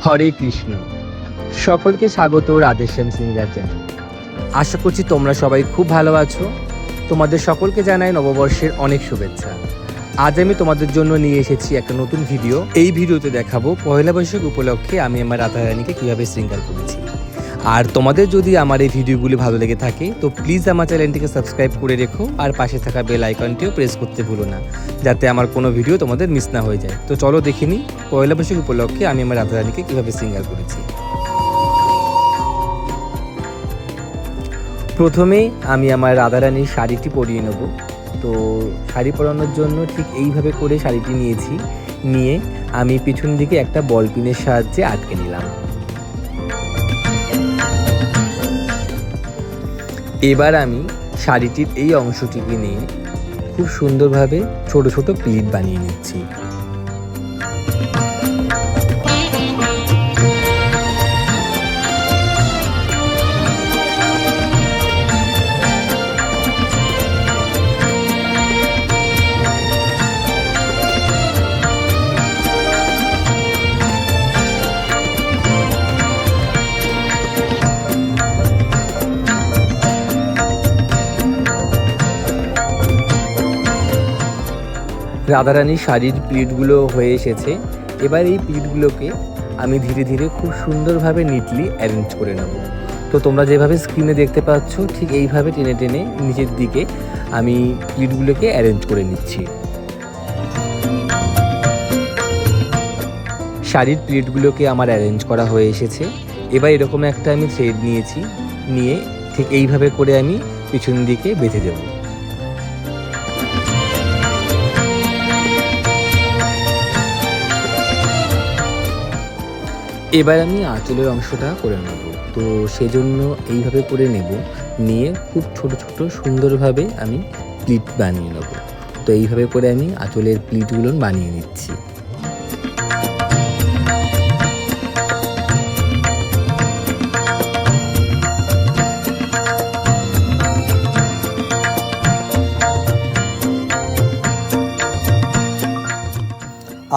হরে কৃষ্ণ। সকলকে স্বাগত Radheshyam singer channel. আশা করছি তোমরা সবাই খুব ভালো আছো। তোমাদের সকলকে জানাই নববর্ষের অনেক শুভেচ্ছা। আজ আমি তোমাদের জন্য নিয়ে এসেছি একটা নতুন ভিডিও। এই ভিডিওতে দেখাবো পয়লা বৈশাখ উপলক্ষে আমি আমার রাধারানীকে কীভাবে শৃঙ্গার করেছি। আর তোমাদের যদি আমার এই ভিডিওগুলি ভালো লেগে থাকে তো প্লিজ আমার চ্যানেলটিকে সাবস্ক্রাইব করে রেখো, আর পাশে থাকা বেল আইকনটিও প্রেস করতে ভুলো না, যাতে আমার কোনো ভিডিও তোমাদের মিস না হয়ে যায়। তো চলো দেখে নিই পয়লা বৈশাখ উপলক্ষে আমি আমার রাধারানীকে কীভাবে শৃঙ্গার করেছি। প্রথমেই আমি আমার রাধারানীর শাড়িটি পরিয়ে নেব। তো শাড়ি পরানোর জন্য ঠিক এইভাবে করে শাড়িটি নিয়ে আমি পিছন দিকে একটা বল পিনের সাহায্যে আটকে নিলাম। এবার আমি শাড়িটির এই অংশটিকে নিয়ে খুব সুন্দরভাবে ছোট ছোট প্লিট বানিয়ে নিচ্ছি। রাধারানীর শাড়ির প্লিটগুলো হয়ে এসেছে। এবার এই প্লিটগুলোকে আমি ধীরে ধীরে খুব সুন্দরভাবে নিটলি অ্যারেঞ্জ করে নেব। তো তোমরা যেভাবে স্ক্রিনে দেখতে পাচ্ছ ঠিক এইভাবে টেনে টেনে নিচের দিকে আমি প্লিটগুলোকে অ্যারেঞ্জ করে নিচ্ছি। শাড়ির প্লিটগুলোকে আমার অ্যারেঞ্জ করা হয়ে এসেছে। এবার এরকম একটা আমি থ্রেড নিয়ে ঠিক এইভাবে করে আমি পিছন দিকে বেঁধে দেবো। এবার আমি আঁচলের অংশটা করে নেব। তো সেজন্য এইভাবে করে নিয়ে খুব ছোট ছোট সুন্দরভাবে আমি প্লিট বানিয়ে নেব। তো এইভাবে করে আমি আঁচলের প্লিটগুলো বানিয়ে নিচ্ছি।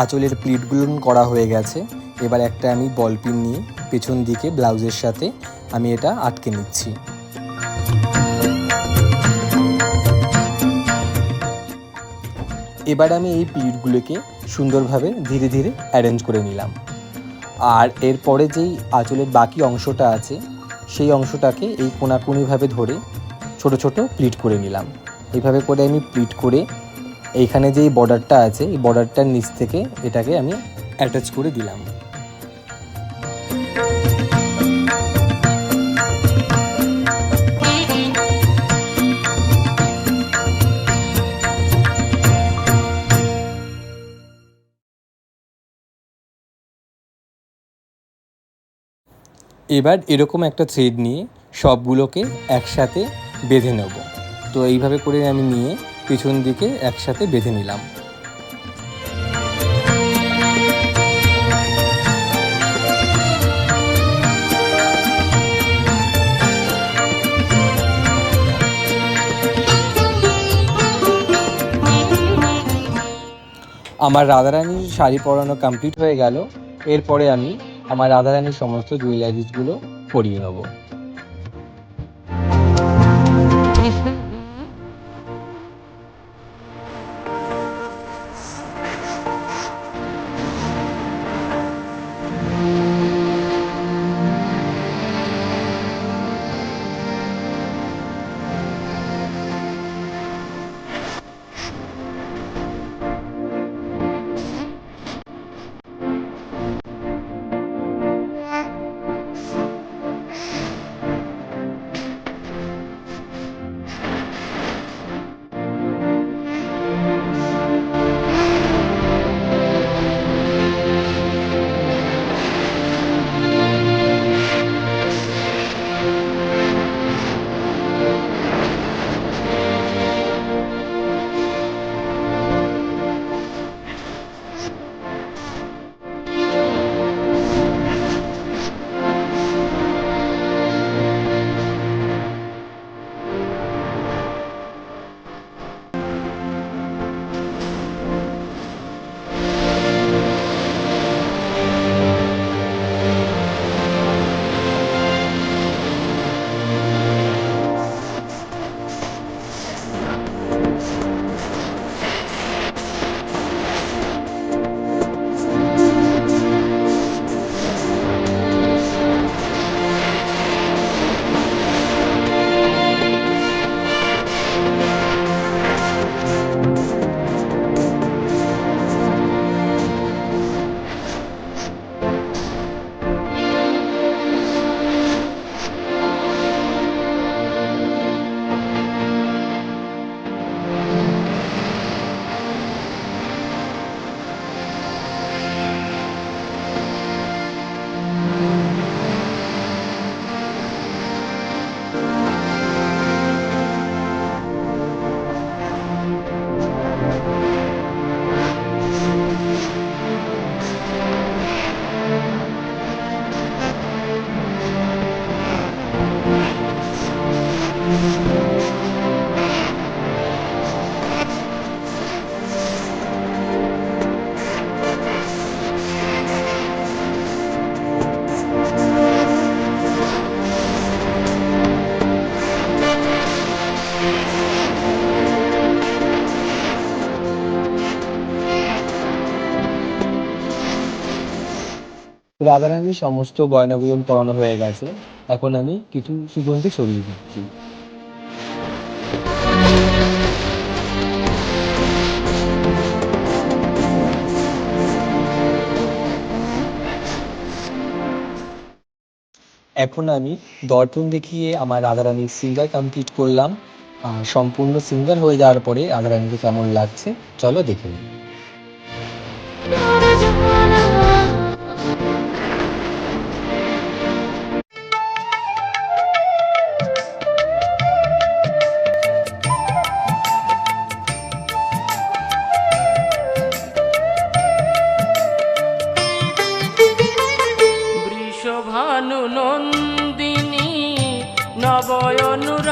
আঁচলের প্লিটগুলো করা হয়ে গেছে। এবার একটা আমি বল পিন নিয়ে পেছন দিকে ব্লাউজের সাথে আমি এটা আটকে নিচ্ছি। এবার আমি এই প্লিটগুলোকে সুন্দরভাবে ধীরে ধীরে অ্যারেঞ্জ করে নিলাম। আর এরপরে যেই আঁচলের বাকি অংশটা আছে সেই অংশটাকে এই কোনাকুনিভাবে ধরে ছোট ছোট প্লিট করে নিলাম। এইভাবে করে আমি প্লিট করে এইখানে যেই বর্ডারটা আছে এই বর্ডারটার নিচ থেকে এটাকে আমি অ্যাটাচ করে দিলাম। এবার এরকম একটা থ্রেড নিয়ে সবগুলোকে একসাথে বেঁধে নেব। তো এইভাবে করে আমি নিয়ে পিছন দিকে একসাথে বেঁধে নিলাম। আমার রাধারানীর শাড়ি পরানো কমপ্লিট হয়ে গেল। এরপরে আমি আমার রাধারানীর সমস্ত জুয়েলারিসগুলো পরিয়ে নেব। রাধারানীর সমস্ত গয়নাগুলো পরানো হয়ে গেছে। এখন আমি কিছু সুগন্ধি ছড়িয়ে দিচ্ছি। এখন আমি দর্পণ দেখিয়ে আমার রাধারানীর সিঙ্গার কমপ্লিট করলাম। সম্পূর্ণ সিঙ্গার হয়ে যাওয়ার পরে রাধারানীকে কেমন লাগছে চলো দেখে নিই। বৃষভানু নন্দিনী নবয়নুরাগিনী,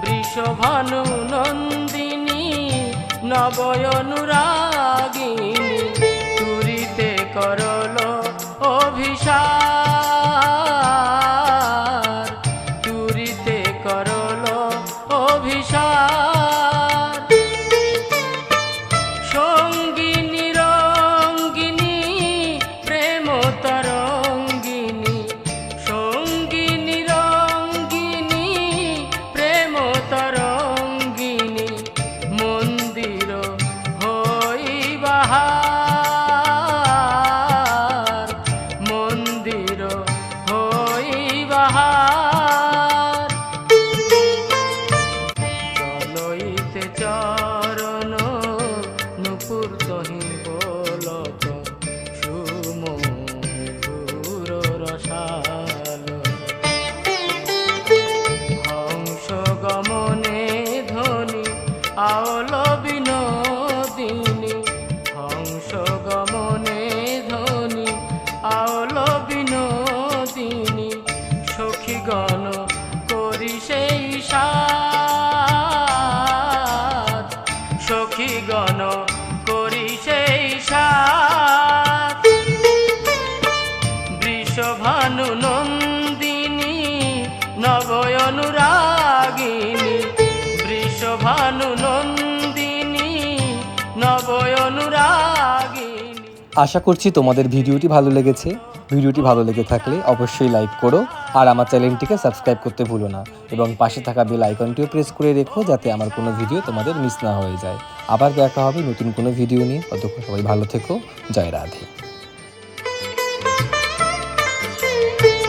বৃষভানু নন্দিনী নবয়নুরাগিনী, তুরিতে করল অভিসার, তুরিতে করল অভিসার। সঙ্গিনী রঙ্গিনী প্রেম তরঙ্গিনী, সঙ্গিনী রঙ্গিনী প্রেম তরঙ্গিনী, মন্দির হই বাহার, মন্দির হই বাহার। চলইতে চরণ নুপুর তহি বলত, সুমধুর রসাল। হংস গমনে ধ্বনি আওল বিনোদিনী, হংস গমনে ধ্বনি আওল বিনোদিনী, সখীগণ করি সেই সাথ, সখীগণ করি সেই সাথ। বৃষভানু নন্দিনী নবয়নুরাগিনী, বৃষভানু নন্দিনী নবয়নুরাগিনী। আশা করছি তোমাদের ভিডিওটি ভালো লেগেছে। ভিডিওটি ভালো লেগে থাকলে অবশ্যই লাইক করো আর আমার চ্যানেলটিকে সাবস্ক্রাইব করতে ভুলো না, এবং পাশে থাকা বেল আইকনটিও প্রেস করে রেখো যাতে আমার কোনো ভিডিও তোমাদের মিস না হয়ে যায়। আবার দেখা হবে নতুন কোনো ভিডিও নিয়ে। ততক্ষণ সবাই ভালো থেকো। জয় রাধে।